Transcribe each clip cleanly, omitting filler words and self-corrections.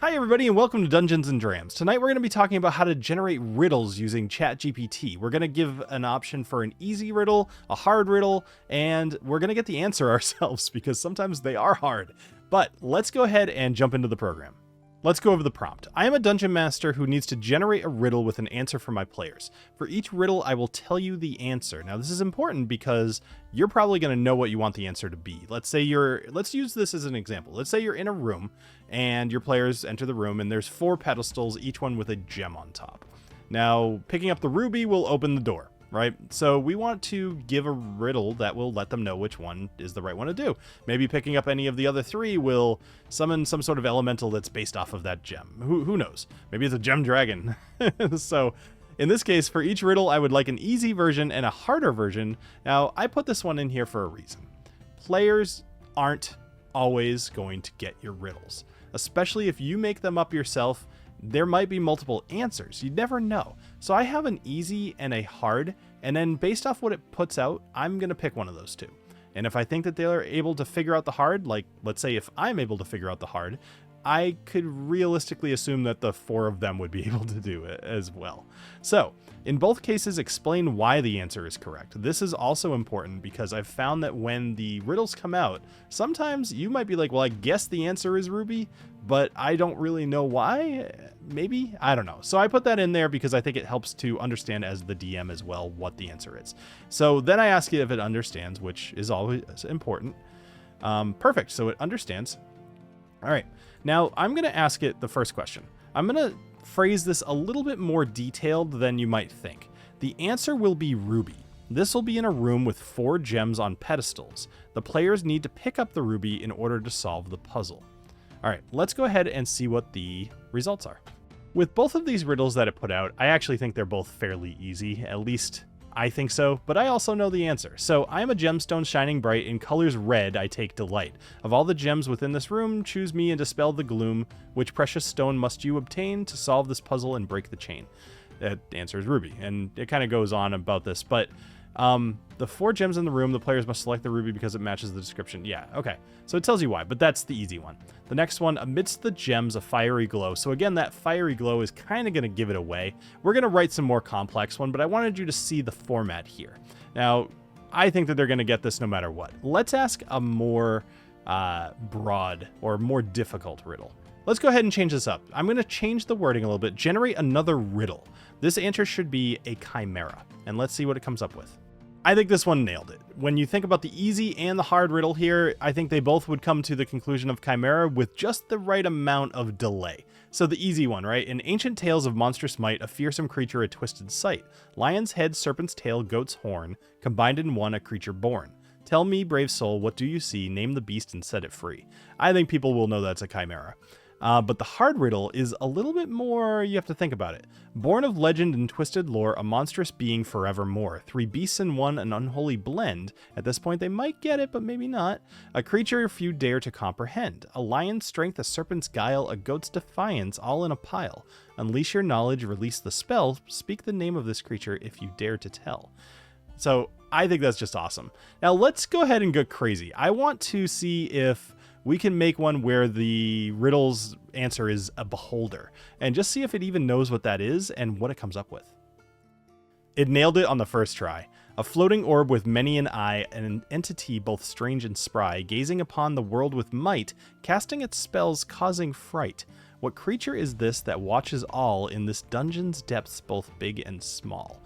Hi everybody and welcome to Dungeons and Drams. Tonight we're going to be talking about how to generate riddles using ChatGPT. We're going to give an option for an easy riddle, a hard riddle, and we're going to get the answer ourselves because sometimes they are hard. But let's go ahead and jump into the program. Let's go over the prompt. I am a dungeon master who needs to generate a riddle with an answer for my players. For each riddle, I will tell you the answer. Now, this is important because you're probably going to know what you want the answer to be. Let's use this as an example. Let's say you're in a room and your players enter the room and there's 4 pedestals, each one with a gem on top. Now, picking up the ruby will open the door, right? So we want to give a riddle that will let them know which one is the right one to do. Maybe picking up any of the other 3 will summon some sort of elemental that's based off of that gem. Who knows? Maybe it's a gem dragon. So in this case, for each riddle, I would like an easy version and a harder version. Now, I put this one in here for a reason. Players aren't always going to get your riddles, especially if you make them up yourself. There might be multiple answers. You never know. So I have an easy and a hard, and then based off what it puts out, I'm going to pick one of those 2. And if I think that they're able to figure out the hard, like let's say if I'm able to figure out the hard, I could realistically assume that the 4 of them would be able to do it as well. So in both cases, explain why the answer is correct. This is also important because I've found that when the riddles come out, sometimes you might be like, well, I guess the answer is ruby, but I don't really know why. Maybe, I don't know. So I put that in there because I think it helps to understand as the DM as well what the answer is. So then I ask it if it understands, which is always important. Perfect. So it understands. All right. Now I'm going to ask it the first question. I'm going to phrase this a little bit more detailed than you might think. The answer will be ruby. This will be in a room with 4 gems on pedestals. The players need to pick up the ruby in order to solve the puzzle. All right, let's go ahead and see what the results are. With both of these riddles that it put out, I actually think they're both fairly easy. At least I think so, but I also know the answer. So I am a gemstone shining bright in colors red, I take delight. Of all the gems within this room, choose me and dispel the gloom. Which precious stone must you obtain to solve this puzzle and break the chain? That answer is ruby, and it kind of goes on about this, but the 4 gems in the room, the players must select the ruby because it matches the description. Yeah, okay. So it tells you why, but that's the easy one. The next one, amidst the gems, a fiery glow. So again, that fiery glow is kind of going to give it away. We're going to write some more complex one, but I wanted you to see the format here. Now, I think that they're going to get this no matter what. Let's ask a more broad or more difficult riddle. Let's go ahead and change this up. I'm going to change the wording a little bit. Generate another riddle. This answer should be a chimera, and let's see what it comes up with. I think this one nailed it. When you think about the easy and the hard riddle here, I think they both would come to the conclusion of chimera with just the right amount of delay. So the easy one, right? In ancient tales of monstrous might, a fearsome creature, a twisted sight. Lion's head, serpent's tail, goat's horn, combined in one, a creature born. Tell me, brave soul, what do you see? Name the beast and set it free. I think people will know that's a chimera. But the hard riddle is a little bit more, you have to think about it. Born of legend and twisted lore, a monstrous being forevermore. 3 beasts in one, an unholy blend. At this point they might get it, but maybe not. A creature few dare to comprehend. A lion's strength, a serpent's guile, a goat's defiance, all in a pile. Unleash your knowledge, release the spell. Speak the name of this creature if you dare to tell. So I think that's just awesome. Now let's go ahead and go crazy. I want to see if we can make one where the riddle's answer is a beholder and just see if it even knows what that is and what it comes up with. It nailed it on the first try. A floating orb with many an eye, an entity both strange and spry, gazing upon the world with might, casting its spells, causing fright. What creature is this that watches all in this dungeon's depths, both big and small?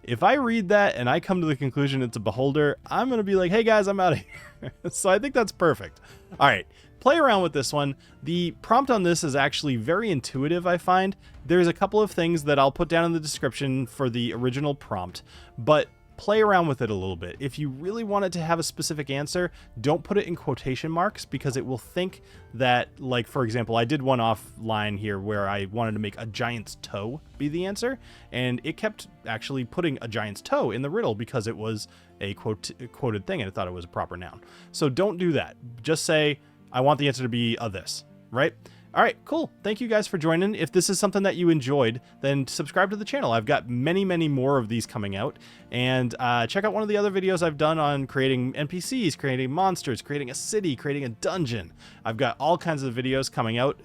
If I read that and I come to the conclusion it's a beholder, I'm going to be like, hey guys, I'm out of here. So I think that's perfect. All right, play around with this one. The prompt on this is actually very intuitive, I find. There's a couple of things that I'll put down in the description for the original prompt, but play around with it a little bit. If you really want it to have a specific answer, don't put it in quotation marks because it will think that, like, for example, I did one offline here where I wanted to make a giant's toe be the answer, and it kept actually putting a giant's toe in the riddle because it was a quoted thing and it thought it was a proper noun. So don't do that. Just say, I want the answer to be a this, right? All right, cool. Thank you guys for joining. If this is something that you enjoyed, then subscribe to the channel. I've got many, many more of these coming out. And check out one of the other videos I've done on creating NPCs, creating monsters, creating a city, creating a dungeon. I've got all kinds of videos coming out.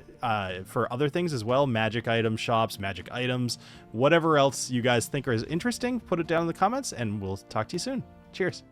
for other things as well. Magic item shops, magic items, whatever else you guys think is interesting, put it down in the comments and we'll talk to you soon. Cheers.